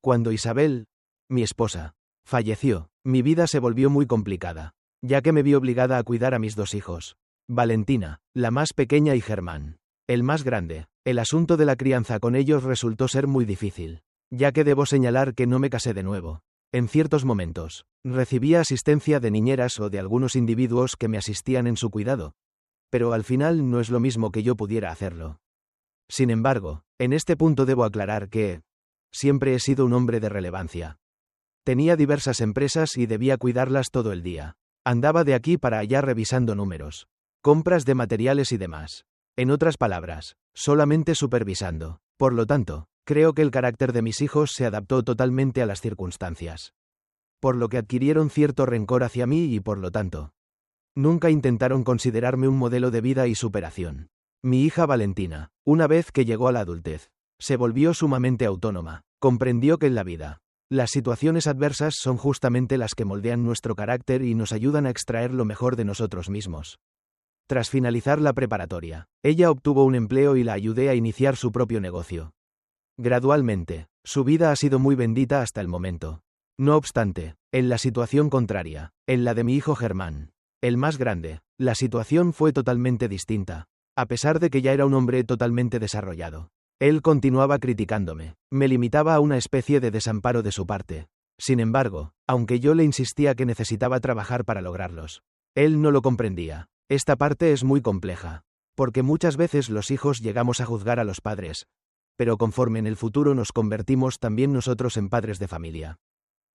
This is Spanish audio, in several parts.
Cuando Isabel, mi esposa, falleció, mi vida se volvió muy complicada, ya que me vi obligada a cuidar a mis 2 hijos. Valentina, la más pequeña, y Germán, el más grande. El asunto de la crianza con ellos resultó ser muy difícil, ya que debo señalar que no me casé de nuevo. En ciertos momentos, recibía asistencia de niñeras o de algunos individuos que me asistían en su cuidado, pero al final no es lo mismo que yo pudiera hacerlo. Sin embargo, en este punto debo aclarar que siempre he sido un hombre de relevancia. Tenía diversas empresas y debía cuidarlas todo el día. Andaba de aquí para allá revisando números, compras de materiales y demás. En otras palabras, solamente supervisando. Por lo tanto, creo que el carácter de mis hijos se adaptó totalmente a las circunstancias, por lo que adquirieron cierto rencor hacia mí y por lo tanto, nunca intentaron considerarme un modelo de vida y superación. Mi hija Valentina, una vez que llegó a la adultez, se volvió sumamente autónoma. Comprendió que en la vida, las situaciones adversas son justamente las que moldean nuestro carácter y nos ayudan a extraer lo mejor de nosotros mismos. Tras finalizar la preparatoria, ella obtuvo un empleo y la ayudé a iniciar su propio negocio. Gradualmente, su vida ha sido muy bendita hasta el momento. No obstante, en la situación contraria, en la de mi hijo Germán, el más grande, la situación fue totalmente distinta. A pesar de que ya era un hombre totalmente desarrollado, él continuaba criticándome, me limitaba a una especie de desamparo de su parte. Sin embargo, aunque yo le insistía que necesitaba trabajar para lograrlos, él no lo comprendía. Esta parte es muy compleja, porque muchas veces los hijos llegamos a juzgar a los padres, pero conforme en el futuro nos convertimos también nosotros en padres de familia,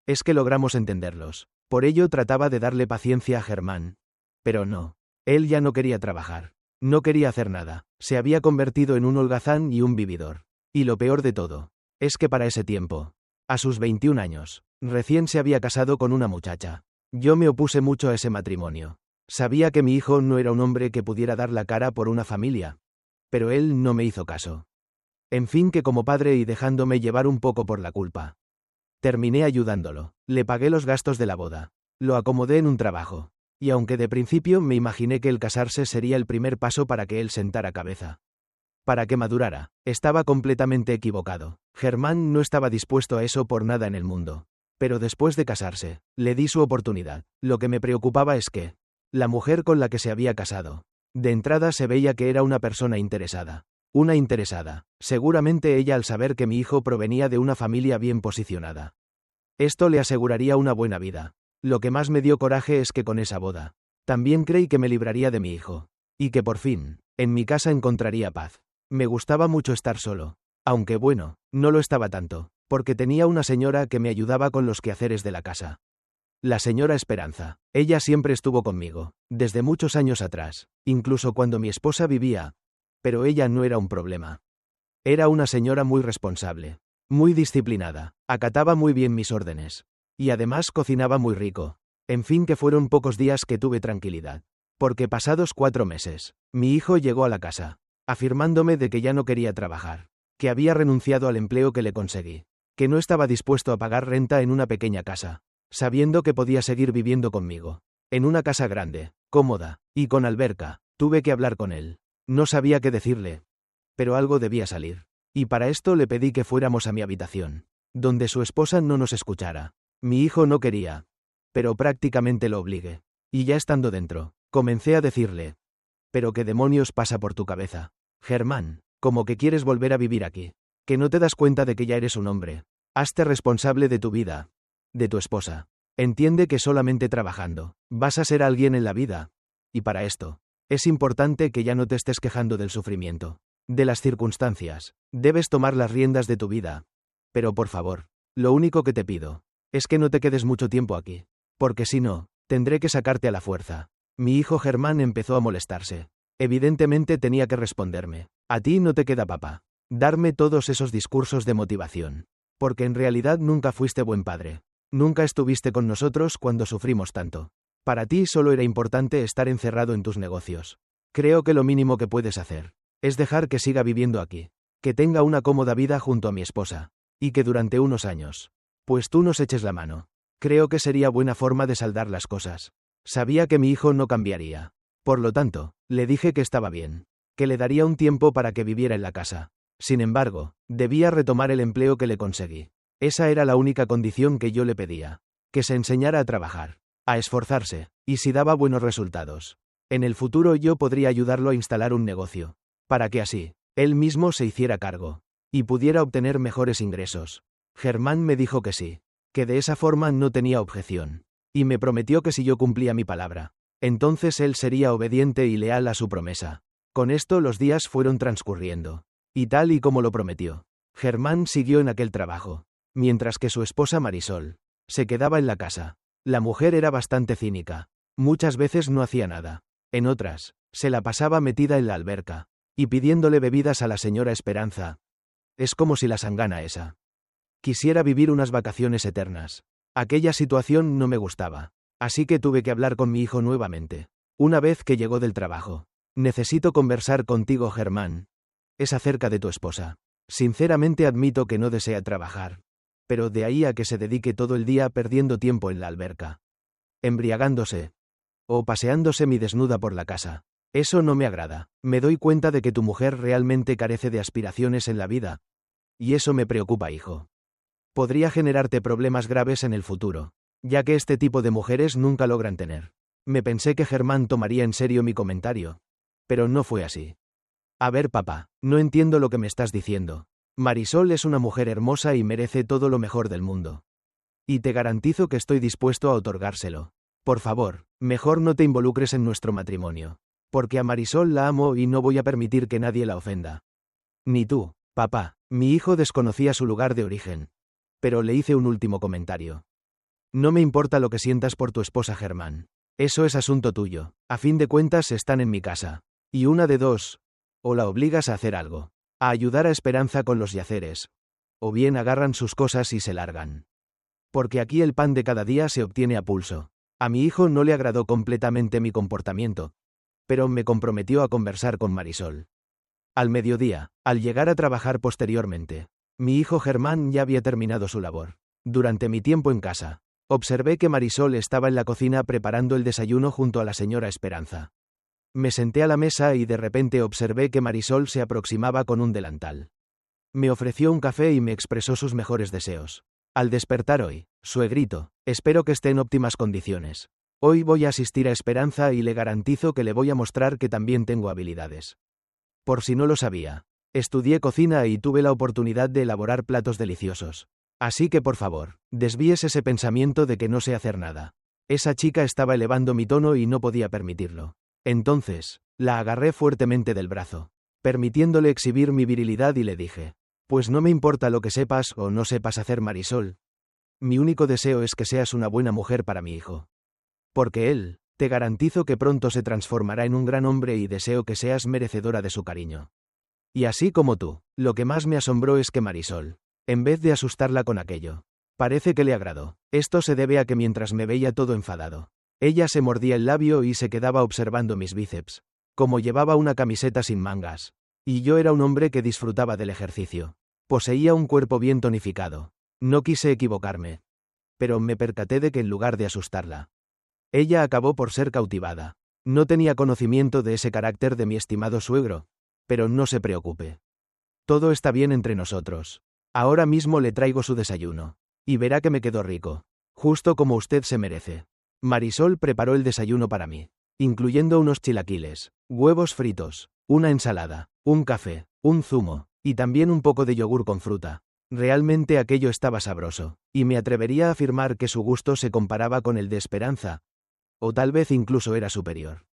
es que logramos entenderlos. Por ello trataba de darle paciencia a Germán. Pero no. Él ya no quería trabajar. No quería hacer nada. Se había convertido en un holgazán y un vividor. Y lo peor de todo, es que para ese tiempo, a sus 21 años, recién se había casado con una muchacha. Yo me opuse mucho a ese matrimonio. Sabía que mi hijo no era un hombre que pudiera dar la cara por una familia. Pero él no me hizo caso. En fin, que como padre y dejándome llevar un poco por la culpa, terminé ayudándolo. Le pagué los gastos de la boda. Lo acomodé en un trabajo. Y aunque de principio me imaginé que el casarse sería el primer paso para que él sentara cabeza, para que madurara, estaba completamente equivocado. Germán no estaba dispuesto a eso por nada en el mundo. Pero después de casarse, le di su oportunidad. Lo que me preocupaba es que la mujer con la que se había casado, de entrada se veía que era una persona interesada. Una interesada. Seguramente ella, al saber que mi hijo provenía de una familia bien posicionada, esto le aseguraría una buena vida. Lo que más me dio coraje es que con esa boda, también creí que me libraría de mi hijo, y que por fin, en mi casa encontraría paz. Me gustaba mucho estar solo, aunque bueno, no lo estaba tanto, porque tenía una señora que me ayudaba con los quehaceres de la casa. La señora Esperanza. Ella siempre estuvo conmigo, desde muchos años atrás, incluso cuando mi esposa vivía. Pero ella no era un problema. Era una señora muy responsable, muy disciplinada, acataba muy bien mis órdenes. Y además cocinaba muy rico. En fin, que fueron pocos días que tuve tranquilidad. Porque pasados 4 meses, mi hijo llegó a la casa, afirmándome de que ya no quería trabajar, que había renunciado al empleo que le conseguí, que no estaba dispuesto a pagar renta en una pequeña casa, sabiendo que podía seguir viviendo conmigo, en una casa grande, cómoda, y con alberca. Tuve que hablar con él. No sabía qué decirle, pero algo debía salir. Y para esto le pedí que fuéramos a mi habitación, donde su esposa no nos escuchara. Mi hijo no quería, pero prácticamente lo obligué. Y ya estando dentro, comencé a decirle: ¿pero qué demonios pasa por tu cabeza, Germán? ¿Cómo que quieres volver a vivir aquí? ¿Que no te das cuenta de que ya eres un hombre? Hazte responsable de tu vida, de tu esposa. Entiende que solamente trabajando vas a ser alguien en la vida. Y para esto, es importante que ya no te estés quejando del sufrimiento, de las circunstancias. Debes tomar las riendas de tu vida. Pero por favor, lo único que te pido es que no te quedes mucho tiempo aquí, porque si no, tendré que sacarte a la fuerza. Mi hijo Germán empezó a molestarse. Evidentemente tenía que responderme: a ti no te queda, papá, darme todos esos discursos de motivación, porque en realidad nunca fuiste buen padre. Nunca estuviste con nosotros cuando sufrimos tanto. Para ti solo era importante estar encerrado en tus negocios. Creo que lo mínimo que puedes hacer es dejar que siga viviendo aquí, que tenga una cómoda vida junto a mi esposa, y que durante unos años, pues tú nos eches la mano. Creo que sería buena forma de saldar las cosas. Sabía que mi hijo no cambiaría. Por lo tanto, le dije que estaba bien, que le daría un tiempo para que viviera en la casa. Sin embargo, debía retomar el empleo que le conseguí. Esa era la única condición que yo le pedía. Que se enseñara a trabajar, a esforzarse, y si daba buenos resultados, en el futuro yo podría ayudarlo a instalar un negocio, para que así, él mismo se hiciera cargo, y pudiera obtener mejores ingresos. Germán me dijo que sí, que de esa forma no tenía objeción, y me prometió que si yo cumplía mi palabra, entonces él sería obediente y leal a su promesa. Con esto los días fueron transcurriendo, y tal y como lo prometió, Germán siguió en aquel trabajo, mientras que su esposa Marisol se quedaba en la casa. La mujer era bastante cínica, muchas veces no hacía nada, en otras, se la pasaba metida en la alberca, y pidiéndole bebidas a la señora Esperanza. Es como si la sangana esa quisiera vivir unas vacaciones eternas. Aquella situación no me gustaba, así que tuve que hablar con mi hijo nuevamente, una vez que llegó del trabajo. Necesito conversar contigo, Germán. Es acerca de tu esposa. Sinceramente admito que no desea trabajar, pero de ahí a que se dedique todo el día perdiendo tiempo en la alberca, embriagándose, o paseándose desnuda por la casa. Eso no me agrada. Me doy cuenta de que tu mujer realmente carece de aspiraciones en la vida, y eso me preocupa, hijo. Podría generarte problemas graves en el futuro, ya que este tipo de mujeres nunca logran tener. Me pensé que Germán tomaría en serio mi comentario, pero no fue así. A ver, papá, no entiendo lo que me estás diciendo. Marisol es una mujer hermosa y merece todo lo mejor del mundo. Y te garantizo que estoy dispuesto a otorgárselo. Por favor, mejor no te involucres en nuestro matrimonio, porque a Marisol la amo y no voy a permitir que nadie la ofenda. Ni tú, papá. Mi hijo desconocía su lugar de origen, pero le hice un último comentario. No me importa lo que sientas por tu esposa, Germán. Eso es asunto tuyo. A fin de cuentas están en mi casa. Y una de dos, o la obligas a hacer algo, a ayudar a Esperanza con los yaceres, o bien agarran sus cosas y se largan. Porque aquí el pan de cada día se obtiene a pulso. A mi hijo no le agradó completamente mi comportamiento, pero me comprometió a conversar con Marisol. Al mediodía, al llegar a trabajar posteriormente, mi hijo Germán ya había terminado su labor. Durante mi tiempo en casa, observé que Marisol estaba en la cocina preparando el desayuno junto a la señora Esperanza. Me senté a la mesa y de repente observé que Marisol se aproximaba con un delantal. Me ofreció un café y me expresó sus mejores deseos. Al despertar hoy, suegrito, espero que esté en óptimas condiciones. Hoy voy a asistir a Esperanza y le garantizo que le voy a mostrar que también tengo habilidades. Por si no lo sabía, estudié cocina y tuve la oportunidad de elaborar platos deliciosos. Así que por favor, desvíes ese pensamiento de que no sé hacer nada. Esa chica estaba elevando mi tono y no podía permitirlo. Entonces, la agarré fuertemente del brazo, permitiéndole exhibir mi virilidad y le dije: pues no me importa lo que sepas o no sepas hacer, Marisol. Mi único deseo es que seas una buena mujer para mi hijo. Porque él, te garantizo que pronto se transformará en un gran hombre y deseo que seas merecedora de su cariño. Y así como tú, lo que más me asombró es que Marisol, en vez de asustarla con aquello, parece que le agradó. Esto se debe a que mientras me veía todo enfadado, ella se mordía el labio y se quedaba observando mis bíceps, como llevaba una camiseta sin mangas, y yo era un hombre que disfrutaba del ejercicio. Poseía un cuerpo bien tonificado. No quise equivocarme, pero me percaté de que en lugar de asustarla, ella acabó por ser cautivada. No tenía conocimiento de ese carácter de mi estimado suegro, pero no se preocupe. Todo está bien entre nosotros. Ahora mismo le traigo su desayuno, y verá que me quedó rico, justo como usted se merece. Marisol preparó el desayuno para mí, incluyendo unos chilaquiles, huevos fritos, una ensalada, un café, un zumo, y también un poco de yogur con fruta. Realmente aquello estaba sabroso, y me atrevería a afirmar que su gusto se comparaba con el de Esperanza, o tal vez incluso era superior.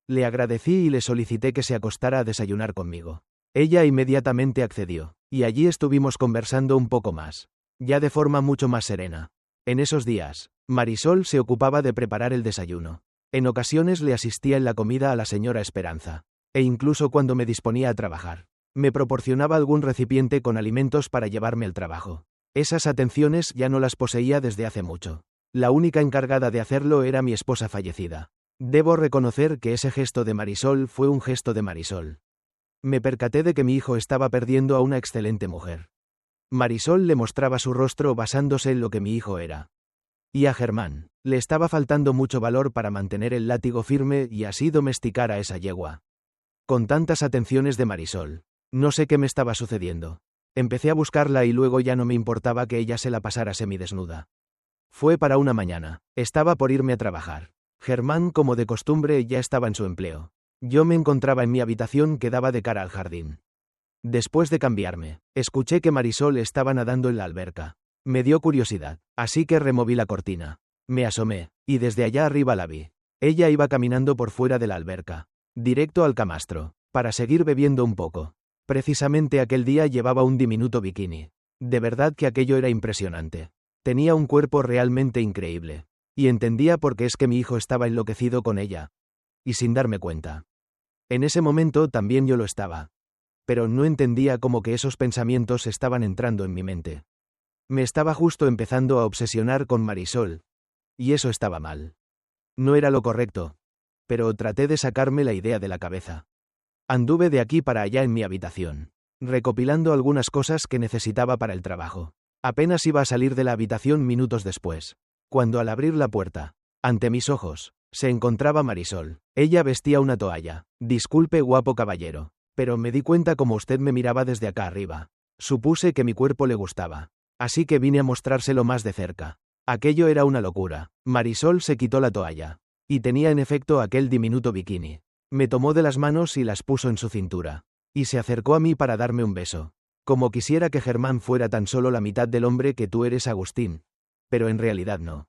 Le agradecí y le solicité que se acostara a desayunar conmigo. Ella inmediatamente accedió, y allí estuvimos conversando un poco más, ya de forma mucho más serena. En esos días, Marisol se ocupaba de preparar el desayuno. En ocasiones le asistía en la comida a la señora Esperanza, e incluso cuando me disponía a trabajar, me proporcionaba algún recipiente con alimentos para llevarme al trabajo. Esas atenciones ya no las poseía desde hace mucho. La única encargada de hacerlo era mi esposa fallecida. Debo reconocer que ese gesto de Marisol fue un gesto de Marisol. Me percaté de que mi hijo estaba perdiendo a una excelente mujer. Marisol le mostraba su rostro basándose en lo que mi hijo era. Y a Germán, le estaba faltando mucho valor para mantener el látigo firme y así domesticar a esa yegua. Con tantas atenciones de Marisol, no sé qué me estaba sucediendo. Empecé a buscarla y luego ya no me importaba que ella se la pasara semidesnuda. Fue para una mañana. Estaba por irme a trabajar. Germán, como de costumbre, ya estaba en su empleo. Yo me encontraba en mi habitación que daba de cara al jardín. Después de cambiarme, escuché que Marisol estaba nadando en la alberca. Me dio curiosidad, así que removí la cortina. Me asomé, y desde allá arriba la vi. Ella iba caminando por fuera de la alberca, directo al camastro, para seguir bebiendo un poco. Precisamente aquel día llevaba un diminuto bikini. De verdad que aquello era impresionante. Tenía un cuerpo realmente increíble. Y entendía por qué es que mi hijo estaba enloquecido con ella. Y sin darme cuenta. En ese momento también yo lo estaba. Pero no entendía cómo que esos pensamientos estaban entrando en mi mente. Me estaba justo empezando a obsesionar con Marisol. Y eso estaba mal. No era lo correcto. Pero traté de sacarme la idea de la cabeza. Anduve de aquí para allá en mi habitación, recopilando algunas cosas que necesitaba para el trabajo. Apenas iba a salir de la habitación minutos después, cuando al abrir la puerta, ante mis ojos, se encontraba Marisol. Ella vestía una toalla. Disculpe, guapo caballero, pero me di cuenta como usted me miraba desde acá arriba. Supuse que mi cuerpo le gustaba. Así que vine a mostrárselo más de cerca. Aquello era una locura. Marisol se quitó la toalla. Y tenía en efecto aquel diminuto bikini. Me tomó de las manos y las puso en su cintura. Y se acercó a mí para darme un beso. Como quisiera que Germán fuera tan solo la mitad del hombre que tú eres, Agustín. Pero en realidad no.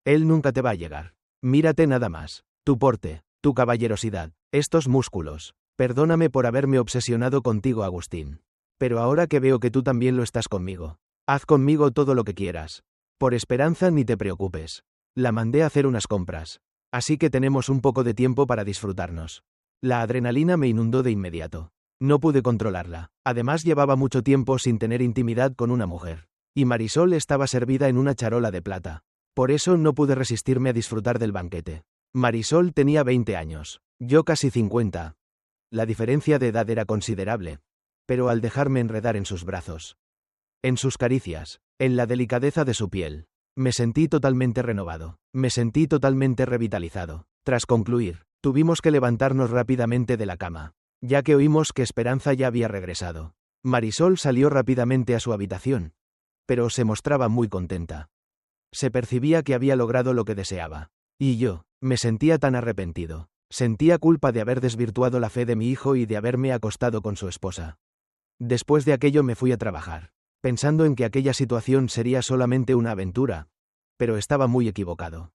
Él nunca te va a llegar. Mírate nada más. Tu porte, tu caballerosidad, estos músculos. Perdóname por haberme obsesionado contigo, Agustín. Pero ahora que veo que tú también lo estás conmigo, haz conmigo todo lo que quieras. Por Esperanza ni te preocupes. La mandé a hacer unas compras. Así que tenemos un poco de tiempo para disfrutarnos. La adrenalina me inundó de inmediato. No pude controlarla. Además llevaba mucho tiempo sin tener intimidad con una mujer. Y Marisol estaba servida en una charola de plata. Por eso no pude resistirme a disfrutar del banquete. Marisol tenía 20 años. Yo casi 50. La diferencia de edad era considerable. Pero al dejarme enredar en sus brazos, en sus caricias, en la delicadeza de su piel, me sentí totalmente renovado, me sentí totalmente revitalizado. Tras concluir, tuvimos que levantarnos rápidamente de la cama, ya que oímos que Esperanza ya había regresado. Marisol salió rápidamente a su habitación, pero se mostraba muy contenta. Se percibía que había logrado lo que deseaba. Y yo, me sentía tan arrepentido. Sentía culpa de haber desvirtuado la fe de mi hijo y de haberme acostado con su esposa. Después de aquello me fui a trabajar, pensando en que aquella situación sería solamente una aventura, pero estaba muy equivocado.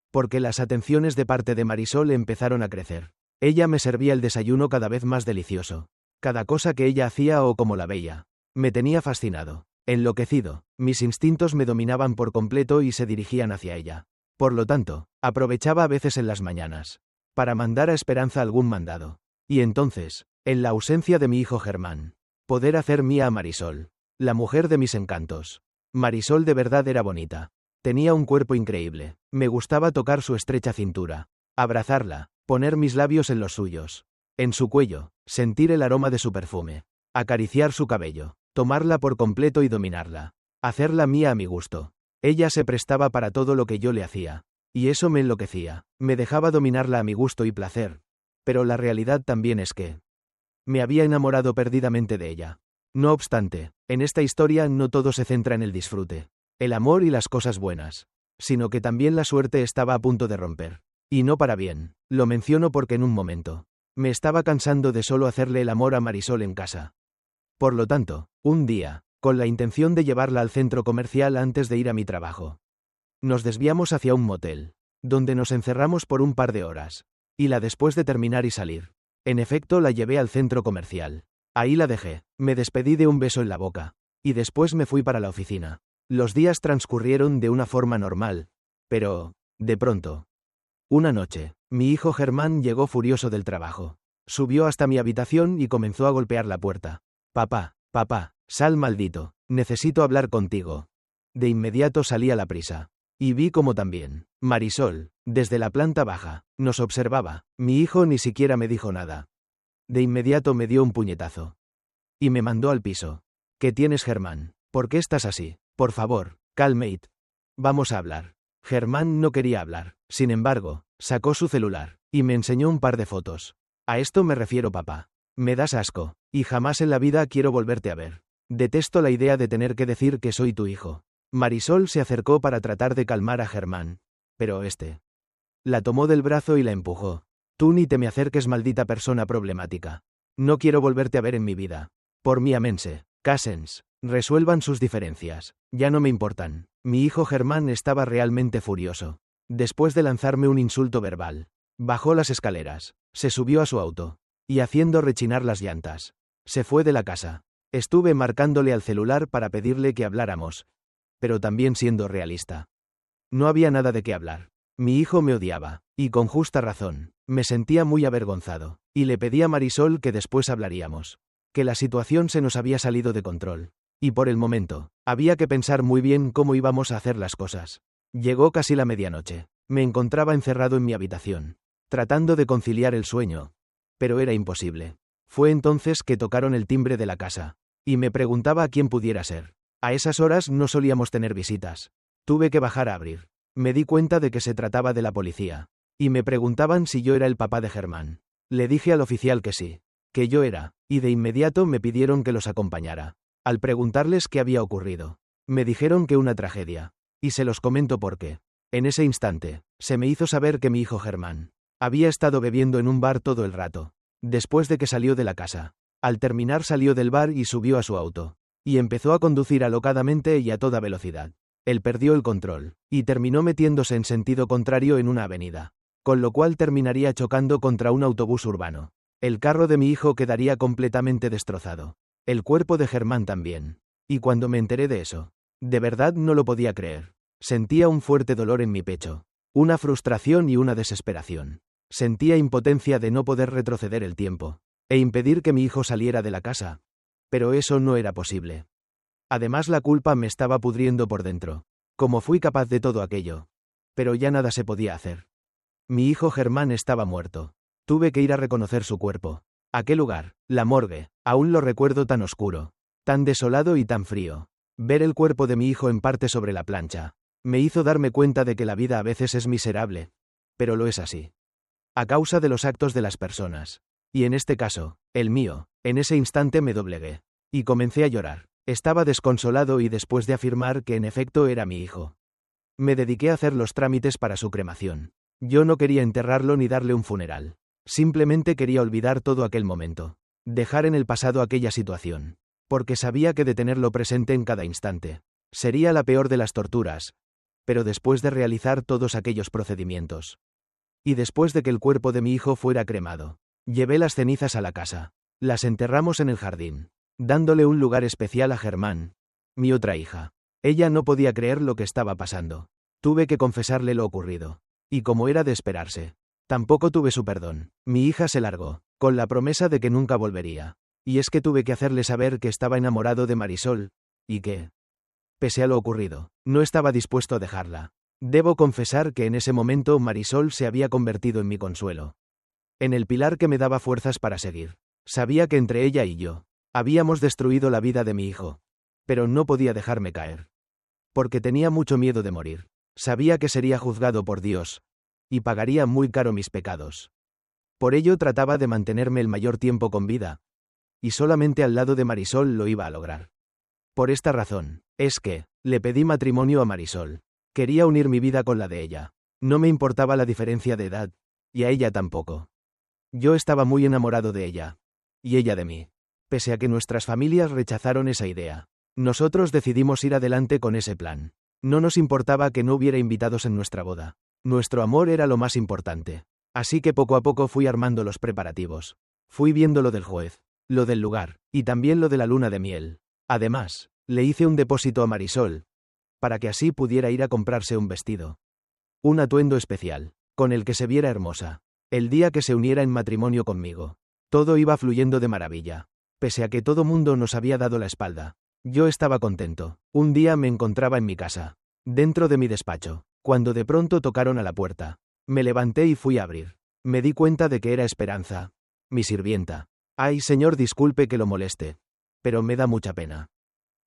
Porque las atenciones de parte de Marisol empezaron a crecer. Ella me servía el desayuno cada vez más delicioso. Cada cosa que ella hacía o como la veía, me tenía fascinado, enloquecido. Mis instintos me dominaban por completo y se dirigían hacia ella. Por lo tanto, aprovechaba a veces en las mañanas para mandar a Esperanza algún mandado. Y entonces, en la ausencia de mi hijo Germán, poder hacer mía a Marisol, la mujer de mis encantos. Marisol de verdad era bonita. Tenía un cuerpo increíble. Me gustaba tocar su estrecha cintura, abrazarla, poner mis labios en los suyos, en su cuello, sentir el aroma de su perfume, acariciar su cabello, tomarla por completo y dominarla, hacerla mía a mi gusto. Ella se prestaba para todo lo que yo le hacía. Y eso me enloquecía. Me dejaba dominarla a mi gusto y placer. Pero la realidad también es que me había enamorado perdidamente de ella. No obstante, en esta historia no todo se centra en el disfrute, el amor y las cosas buenas, sino que también la suerte estaba a punto de romper. Y no para bien. Lo menciono porque en un momento me estaba cansando de solo hacerle el amor a Marisol en casa. Por lo tanto, un día, con la intención de llevarla al centro comercial antes de ir a mi trabajo, nos desviamos hacia un motel, donde nos encerramos por un par de horas, y después de terminar y salir, en efecto la llevé al centro comercial. Ahí la dejé, me despedí de un beso en la boca, y después me fui para la oficina. Los días transcurrieron de una forma normal, pero, de pronto, una noche, mi hijo Germán llegó furioso del trabajo. Subió hasta mi habitación y comenzó a golpear la puerta. Papá, sal maldito, necesito hablar contigo. De inmediato salí a la prisa. Y vi como también Marisol, desde la planta baja, nos observaba. Mi hijo ni siquiera me dijo nada. De inmediato me dio un puñetazo. Y me mandó al piso. ¿Qué tienes, Germán? ¿Por qué estás así? Por favor, calmate. Vamos a hablar. Germán no quería hablar. Sin embargo, sacó su celular y me enseñó un par de fotos. A esto me refiero, papá. Me das asco, y jamás en la vida quiero volverte a ver. Detesto la idea de tener que decir que soy tu hijo. Marisol se acercó para tratar de calmar a Germán. Pero la tomó del brazo y la empujó. Tú ni te me acerques, maldita persona problemática. No quiero volverte a ver en mi vida. Por mí amense. Cásense. Resuelvan sus diferencias. Ya no me importan. Mi hijo Germán estaba realmente furioso. Después de lanzarme un insulto verbal, bajó las escaleras, se subió a su auto, y haciendo rechinar las llantas, se fue de la casa. Estuve marcándole al celular para pedirle que habláramos, pero también siendo realista. No había nada de qué hablar. Mi hijo me odiaba, y con justa razón. Me sentía muy avergonzado, y le pedí a Marisol que después hablaríamos. Que la situación se nos había salido de control. Y por el momento, había que pensar muy bien cómo íbamos a hacer las cosas. Llegó casi la medianoche. Me encontraba encerrado en mi habitación, tratando de conciliar el sueño. Pero era imposible. Fue entonces que tocaron el timbre de la casa, y me preguntaba a quién pudiera ser. A esas horas no solíamos tener visitas. Tuve que bajar a abrir. Me di cuenta de que se trataba de la policía, y me preguntaban si yo era el papá de Germán. Le dije al oficial que sí, que yo era, y de inmediato me pidieron que los acompañara. Al preguntarles qué había ocurrido, me dijeron que una tragedia, y se los comento porque, en ese instante, se me hizo saber que mi hijo Germán había estado bebiendo en un bar todo el rato, después de que salió de la casa. Al terminar salió del bar y subió a su auto, y empezó a conducir alocadamente y a toda velocidad. Él perdió el control, y terminó metiéndose en sentido contrario en una avenida, con lo cual terminaría chocando contra un autobús urbano. El carro de mi hijo quedaría completamente destrozado. El cuerpo de Germán también. Y cuando me enteré de eso, de verdad no lo podía creer. Sentía un fuerte dolor en mi pecho, una frustración y una desesperación. Sentía impotencia de no poder retroceder el tiempo, e impedir que mi hijo saliera de la casa. Pero eso no era posible. Además, la culpa me estaba pudriendo por dentro. ¿Cómo fui capaz de todo aquello? Pero ya nada se podía hacer. Mi hijo Germán estaba muerto. Tuve que ir a reconocer su cuerpo. Aquel lugar, la morgue, aún lo recuerdo tan oscuro, tan desolado y tan frío. Ver el cuerpo de mi hijo en parte sobre la plancha me hizo darme cuenta de que la vida a veces es miserable. Pero lo es así. A causa de los actos de las personas. Y en este caso, el mío, en ese instante me doblegué. Y comencé a llorar. Estaba desconsolado y después de afirmar que en efecto era mi hijo, me dediqué a hacer los trámites para su cremación. Yo no quería enterrarlo ni darle un funeral. Simplemente quería olvidar todo aquel momento. Dejar en el pasado aquella situación. Porque sabía que de tenerlo presente en cada instante sería la peor de las torturas. Pero después de realizar todos aquellos procedimientos, y después de que el cuerpo de mi hijo fuera cremado, llevé las cenizas a la casa. Las enterramos en el jardín, dándole un lugar especial a Germán, mi otra hija. Ella no podía creer lo que estaba pasando. Tuve que confesarle lo ocurrido. Y como era de esperarse, tampoco tuve su perdón. Mi hija se largó, con la promesa de que nunca volvería. Y es que tuve que hacerle saber que estaba enamorado de Marisol, y que, pese a lo ocurrido, no estaba dispuesto a dejarla. Debo confesar que en ese momento Marisol se había convertido en mi consuelo, en el pilar que me daba fuerzas para seguir. Sabía que entre ella y yo habíamos destruido la vida de mi hijo, pero no podía dejarme caer. Porque tenía mucho miedo de morir. Sabía que sería juzgado por Dios, y pagaría muy caro mis pecados. Por ello trataba de mantenerme el mayor tiempo con vida, y solamente al lado de Marisol lo iba a lograr. Por esta razón, es que le pedí matrimonio a Marisol. Quería unir mi vida con la de ella. No me importaba la diferencia de edad, y a ella tampoco. Yo estaba muy enamorado de ella, y ella de mí. Pese a que nuestras familias rechazaron esa idea, nosotros decidimos ir adelante con ese plan. No nos importaba que no hubiera invitados en nuestra boda. Nuestro amor era lo más importante. Así que poco a poco fui armando los preparativos. Fui viendo lo del juez, lo del lugar, y también lo de la luna de miel. Además, le hice un depósito a Marisol, para que así pudiera ir a comprarse un vestido, un atuendo especial, con el que se viera hermosa, el día que se uniera en matrimonio conmigo. Todo iba fluyendo de maravilla. Pese a que todo mundo nos había dado la espalda, yo estaba contento. Un día me encontraba en mi casa, dentro de mi despacho, cuando de pronto tocaron a la puerta. Me levanté y fui a abrir. Me di cuenta de que era Esperanza, mi sirvienta. Ay, señor, disculpe que lo moleste, pero me da mucha pena.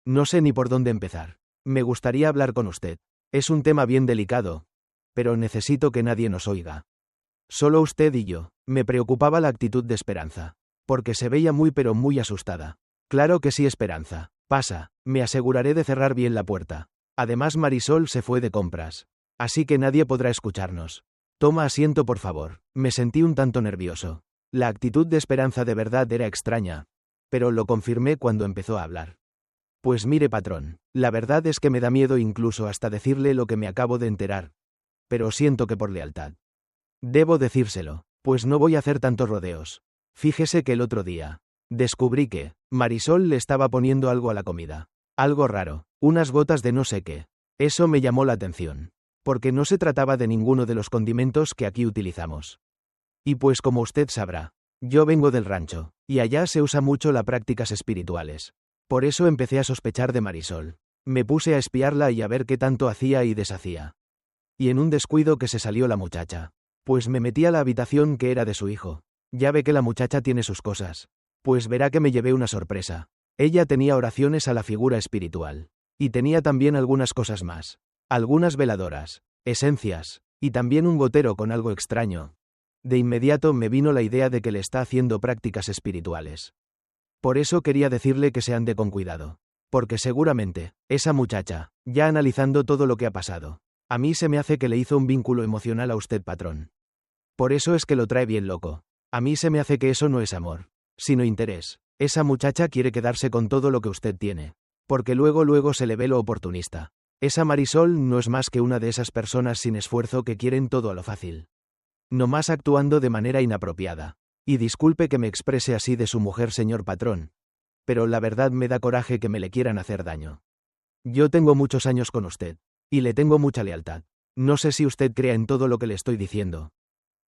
No sé ni por dónde empezar. Me gustaría hablar con usted. Es un tema bien delicado, pero necesito que nadie nos oiga. Solo usted y yo. Me preocupaba la actitud de Esperanza, porque se veía muy pero muy asustada. Claro que sí, Esperanza. Pasa, me aseguraré de cerrar bien la puerta. Además Marisol se fue de compras. Así que nadie podrá escucharnos. Toma asiento por favor. Me sentí un tanto nervioso. La actitud de Esperanza de verdad era extraña. Pero lo confirmé cuando empezó a hablar. Pues mire patrón, la verdad es que me da miedo incluso hasta decirle lo que me acabo de enterar. Pero siento que por lealtad. Debo decírselo, pues no voy a hacer tantos rodeos. Fíjese que el otro día descubrí que Marisol le estaba poniendo algo a la comida. Algo raro, unas gotas de no sé qué. Eso me llamó la atención. Porque no se trataba de ninguno de los condimentos que aquí utilizamos. Y pues como usted sabrá, yo vengo del rancho, y allá se usa mucho las prácticas espirituales. Por eso empecé a sospechar de Marisol. Me puse a espiarla y a ver qué tanto hacía y deshacía. Y en un descuido que se salió la muchacha. Pues me metí a la habitación que era de su hijo. Ya ve que la muchacha tiene sus cosas. Pues verá que me llevé una sorpresa. Ella tenía oraciones a la figura espiritual. Y tenía también algunas cosas más. Algunas veladoras, esencias, y también un gotero con algo extraño. De inmediato me vino la idea de que le está haciendo prácticas espirituales. Por eso quería decirle que se ande con cuidado. Porque seguramente, esa muchacha, ya analizando todo lo que ha pasado, a mí se me hace que le hizo un vínculo emocional a usted patrón. Por eso es que lo trae bien loco. A mí se me hace que eso no es amor, sino interés. Esa muchacha quiere quedarse con todo lo que usted tiene. Porque luego se le ve lo oportunista. Esa Marisol no es más que una de esas personas sin esfuerzo que quieren todo a lo fácil. Nomás actuando de manera inapropiada. Y disculpe que me exprese así de su mujer, señor patrón. Pero la verdad me da coraje que me le quieran hacer daño. Yo tengo muchos años con usted. Y le tengo mucha lealtad. No sé si usted crea en todo lo que le estoy diciendo.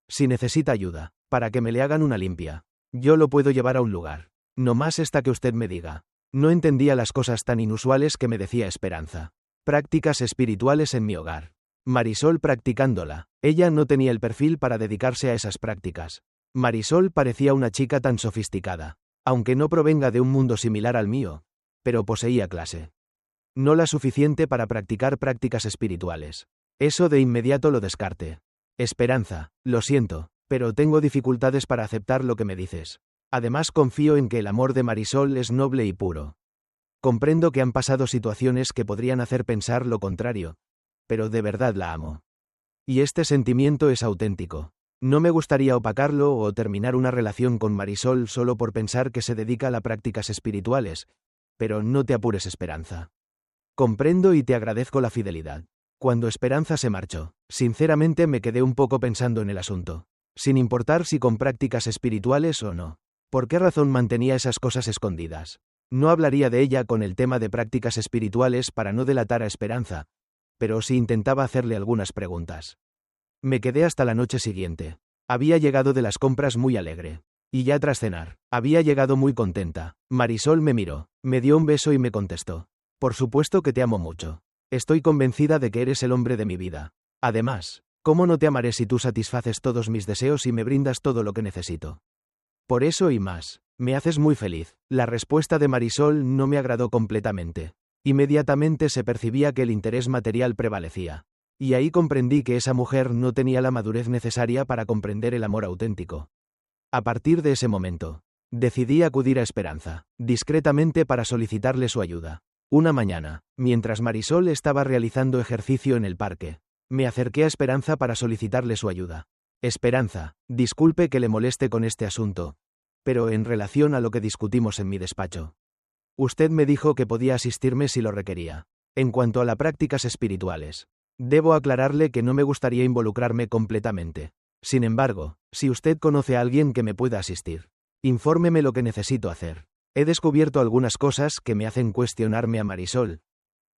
Si necesita ayuda, para que me le hagan una limpia, yo lo puedo llevar a un lugar. No más está que usted me diga. No entendía las cosas tan inusuales que me decía Esperanza. Prácticas espirituales en mi hogar. Marisol practicándola. Ella no tenía el perfil para dedicarse a esas prácticas. Marisol parecía una chica tan sofisticada, aunque no provenga de un mundo similar al mío, pero poseía clase. No la suficiente para practicar prácticas espirituales. Eso de inmediato lo descarte. Esperanza, lo siento, pero tengo dificultades para aceptar lo que me dices. Además confío en que el amor de Marisol es noble y puro. Comprendo que han pasado situaciones que podrían hacer pensar lo contrario, pero de verdad la amo. Y este sentimiento es auténtico. No me gustaría opacarlo o terminar una relación con Marisol solo por pensar que se dedica a las prácticas espirituales, pero no te apures, Esperanza. Comprendo y te agradezco la fidelidad. Cuando Esperanza se marchó, sinceramente me quedé un poco pensando en el asunto, sin importar si con prácticas espirituales o no. ¿Por qué razón mantenía esas cosas escondidas? No hablaría de ella con el tema de prácticas espirituales para no delatar a Esperanza, pero sí intentaba hacerle algunas preguntas. Me quedé hasta la noche siguiente. Había llegado de las compras muy alegre. Y ya tras cenar, había llegado muy contenta. Marisol me miró, me dio un beso y me contestó. Por supuesto que te amo mucho. Estoy convencida de que eres el hombre de mi vida. Además, ¿cómo no te amaré si tú satisfaces todos mis deseos y me brindas todo lo que necesito? Por eso y más, me haces muy feliz. La respuesta de Marisol no me agradó completamente. Inmediatamente se percibía que el interés material prevalecía. Y ahí comprendí que esa mujer no tenía la madurez necesaria para comprender el amor auténtico. A partir de ese momento, decidí acudir a Esperanza, discretamente para solicitarle su ayuda. Una mañana, mientras Marisol estaba realizando ejercicio en el parque, me acerqué a Esperanza para solicitarle su ayuda. Esperanza, disculpe que le moleste con este asunto, pero en relación a lo que discutimos en mi despacho. Usted me dijo que podía asistirme si lo requería. En cuanto a las prácticas espirituales, debo aclararle que no me gustaría involucrarme completamente. Sin embargo, si usted conoce a alguien que me pueda asistir, infórmeme lo que necesito hacer. He descubierto algunas cosas que me hacen cuestionarme a Marisol.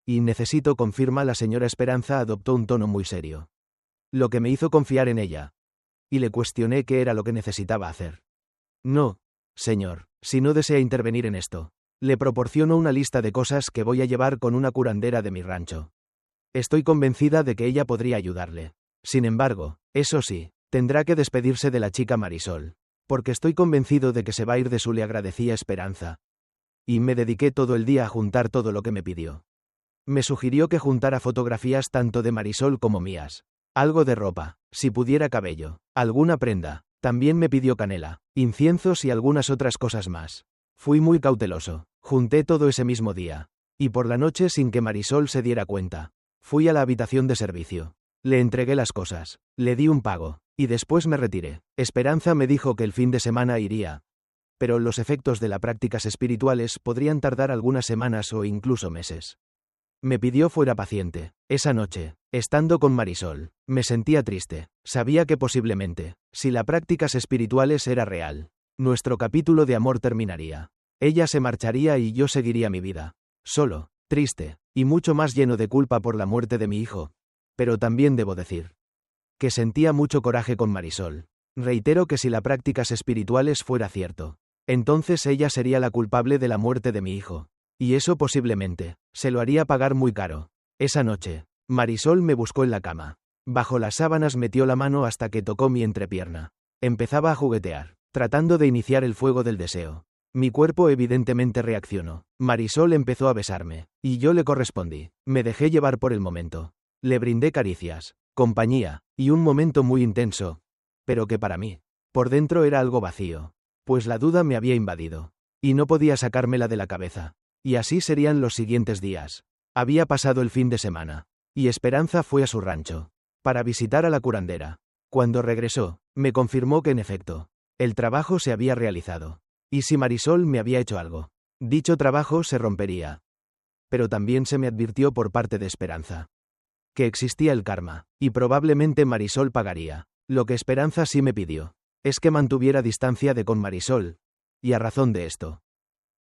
Y necesito, confirma la señora Esperanza. Adoptó un tono muy serio. Lo que me hizo confiar en ella. Y le cuestioné qué era lo que necesitaba hacer. No, señor, si no desea intervenir en esto, le proporciono una lista de cosas que voy a llevar con una curandera de mi rancho. Estoy convencida de que ella podría ayudarle. Sin embargo, eso sí, tendrá que despedirse de la chica Marisol, porque estoy convencido de que se va a ir de su. Le agradecí a Esperanza. Y me dediqué todo el día a juntar todo lo que me pidió. Me sugirió que juntara fotografías tanto de Marisol como mías. Algo de ropa, si pudiera cabello, alguna prenda. También me pidió canela, inciensos y algunas otras cosas más. Fui muy cauteloso. Junté todo ese mismo día. Y por la noche, sin que Marisol se diera cuenta, fui a la habitación de servicio. Le entregué las cosas, le di un pago, y después me retiré. Esperanza me dijo que el fin de semana iría, pero los efectos de las prácticas espirituales podrían tardar algunas semanas o incluso meses. Me pidió fuera paciente. Esa noche, estando con Marisol, me sentía triste. Sabía que posiblemente, si las prácticas espirituales era real, nuestro capítulo de amor terminaría. Ella se marcharía y yo seguiría mi vida. Solo, triste, y mucho más lleno de culpa por la muerte de mi hijo. Pero también debo decir que sentía mucho coraje con Marisol. Reitero que si las prácticas espirituales fuera cierto, entonces ella sería la culpable de la muerte de mi hijo. Y eso posiblemente se lo haría pagar muy caro. Esa noche, Marisol me buscó en la cama. Bajo las sábanas metió la mano hasta que tocó mi entrepierna. Empezaba a juguetear, tratando de iniciar el fuego del deseo. Mi cuerpo evidentemente reaccionó. Marisol empezó a besarme, y yo le correspondí. Me dejé llevar por el momento. Le brindé caricias, compañía, y un momento muy intenso, pero que para mí, por dentro era algo vacío, pues la duda me había invadido, y no podía sacármela de la cabeza. Y así serían los siguientes días. Había pasado el fin de semana, y Esperanza fue a su rancho, para visitar a la curandera. Cuando regresó, me confirmó que en efecto, el trabajo se había realizado. Y si Marisol me había hecho algo, dicho trabajo se rompería. Pero también se me advirtió por parte de Esperanza que existía el karma, y probablemente Marisol pagaría. Lo que Esperanza sí me pidió es que mantuviera distancia de con Marisol, y a razón de esto,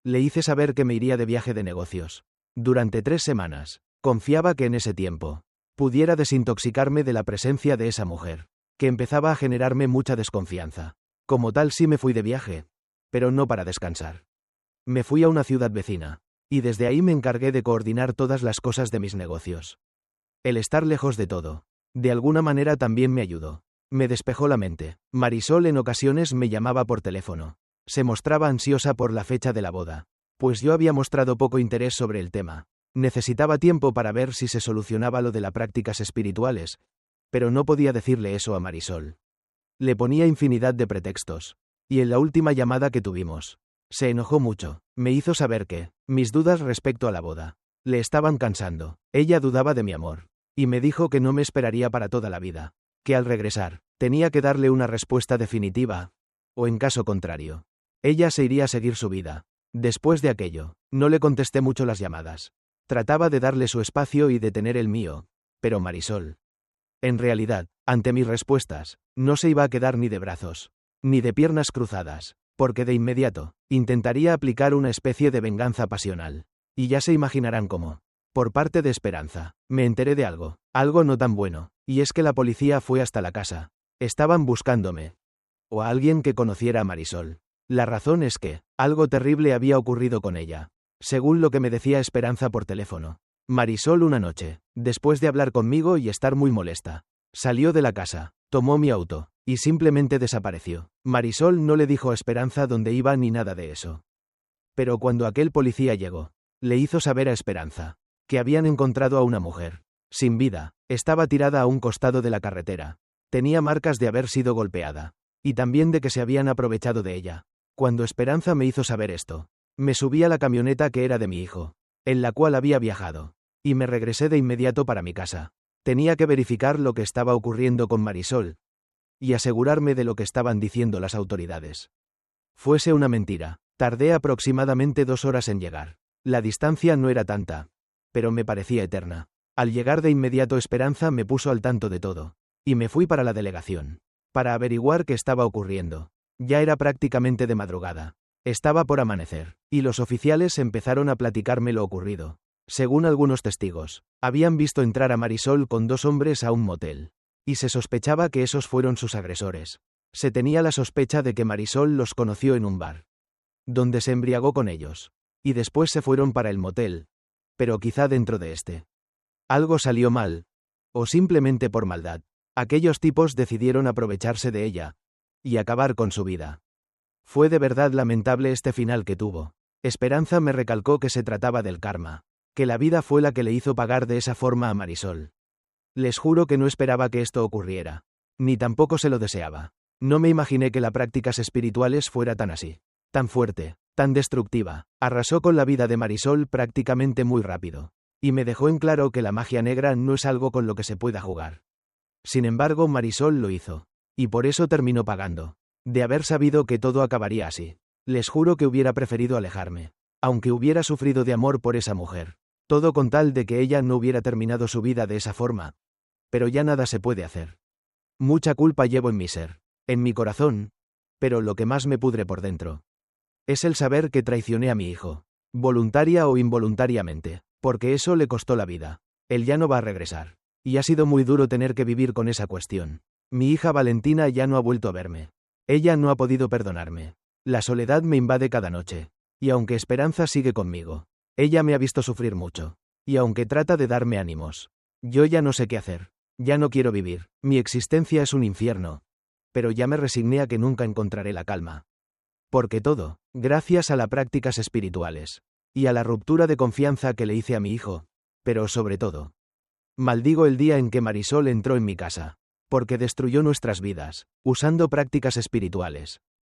le hice saber que me iría de viaje de negocios. Durante 3 semanas, confiaba que en ese tiempo pudiera desintoxicarme de la presencia de esa mujer, que empezaba a generarme mucha desconfianza. Como tal sí me fui de viaje, pero no para descansar. Me fui a una ciudad vecina, y desde ahí me encargué de coordinar todas las cosas de mis negocios. El estar lejos de todo, de alguna manera también me ayudó. Me despejó la mente. Marisol en ocasiones me llamaba por teléfono. Se mostraba ansiosa por la fecha de la boda, pues yo había mostrado poco interés sobre el tema. Necesitaba tiempo para ver si se solucionaba lo de las prácticas espirituales, pero no podía decirle eso a Marisol. Le ponía infinidad de pretextos. Y en la última llamada que tuvimos, se enojó mucho. Me hizo saber que mis dudas respecto a la boda le estaban cansando. Ella dudaba de mi amor, y me dijo que no me esperaría para toda la vida, que al regresar, tenía que darle una respuesta definitiva, o en caso contrario, ella se iría a seguir su vida. Después de aquello, no le contesté mucho las llamadas. Trataba de darle su espacio y de tener el mío, pero Marisol, en realidad, ante mis respuestas, no se iba a quedar ni de brazos, ni de piernas cruzadas, porque de inmediato, intentaría aplicar una especie de venganza pasional. Y ya se imaginarán cómo. Por parte de Esperanza, me enteré de algo no tan bueno, y es que la policía fue hasta la casa. Estaban buscándome, o a alguien que conociera a Marisol. La razón es que, algo terrible había ocurrido con ella, según lo que me decía Esperanza por teléfono. Marisol una noche, después de hablar conmigo y estar muy molesta, salió de la casa, tomó mi auto, y simplemente desapareció. Marisol no le dijo a Esperanza dónde iba ni nada de eso. Pero cuando aquel policía llegó, le hizo saber a Esperanza que habían encontrado a una mujer, sin vida, estaba tirada a un costado de la carretera. Tenía marcas de haber sido golpeada, y también de que se habían aprovechado de ella. Cuando Esperanza me hizo saber esto, me subí a la camioneta que era de mi hijo, en la cual había viajado, y me regresé de inmediato para mi casa. Tenía que verificar lo que estaba ocurriendo con Marisol, y asegurarme de lo que estaban diciendo las autoridades. Fuese una mentira, tardé aproximadamente 2 horas en llegar. La distancia no era tanta, pero me parecía eterna. Al llegar de inmediato Esperanza me puso al tanto de todo, y me fui para la delegación, para averiguar qué estaba ocurriendo. Ya era prácticamente de madrugada. Estaba por amanecer, y los oficiales empezaron a platicarme lo ocurrido. Según algunos testigos, habían visto entrar a Marisol con 2 hombres a un motel, y se sospechaba que esos fueron sus agresores. Se tenía la sospecha de que Marisol los conoció en un bar, donde se embriagó con ellos, y después se fueron para el motel, pero quizá dentro de este algo salió mal, o simplemente por maldad, aquellos tipos decidieron aprovecharse de ella, y acabar con su vida. Fue de verdad lamentable este final que tuvo. Esperanza me recalcó que se trataba del karma, que la vida fue la que le hizo pagar de esa forma a Marisol. Les juro que no esperaba que esto ocurriera, ni tampoco se lo deseaba. No me imaginé que las prácticas espirituales fuera tan así, tan fuerte, tan destructiva, arrasó con la vida de Marisol prácticamente muy rápido. Y me dejó en claro que la magia negra no es algo con lo que se pueda jugar. Sin embargo, Marisol lo hizo. Y por eso terminó pagando. De haber sabido que todo acabaría así. Les juro que hubiera preferido alejarme. Aunque hubiera sufrido de amor por esa mujer. Todo con tal de que ella no hubiera terminado su vida de esa forma. Pero ya nada se puede hacer. Mucha culpa llevo en mi ser. En mi corazón. Pero lo que más me pudre por dentro es el saber que traicioné a mi hijo. Voluntaria o involuntariamente. Porque eso le costó la vida. Él ya no va a regresar. Y ha sido muy duro tener que vivir con esa cuestión. Mi hija Valentina ya no ha vuelto a verme. Ella no ha podido perdonarme. La soledad me invade cada noche. Y aunque Esperanza sigue conmigo, ella me ha visto sufrir mucho. Y aunque trata de darme ánimos, yo ya no sé qué hacer. Ya no quiero vivir. Mi existencia es un infierno. Pero ya me resigné a que nunca encontraré la calma. Porque todo, gracias a las prácticas espirituales. Y a la ruptura de confianza que le hice a mi hijo. Pero sobre todo, maldigo el día en que Marisol entró en mi casa. Porque destruyó nuestras vidas, usando prácticas espirituales.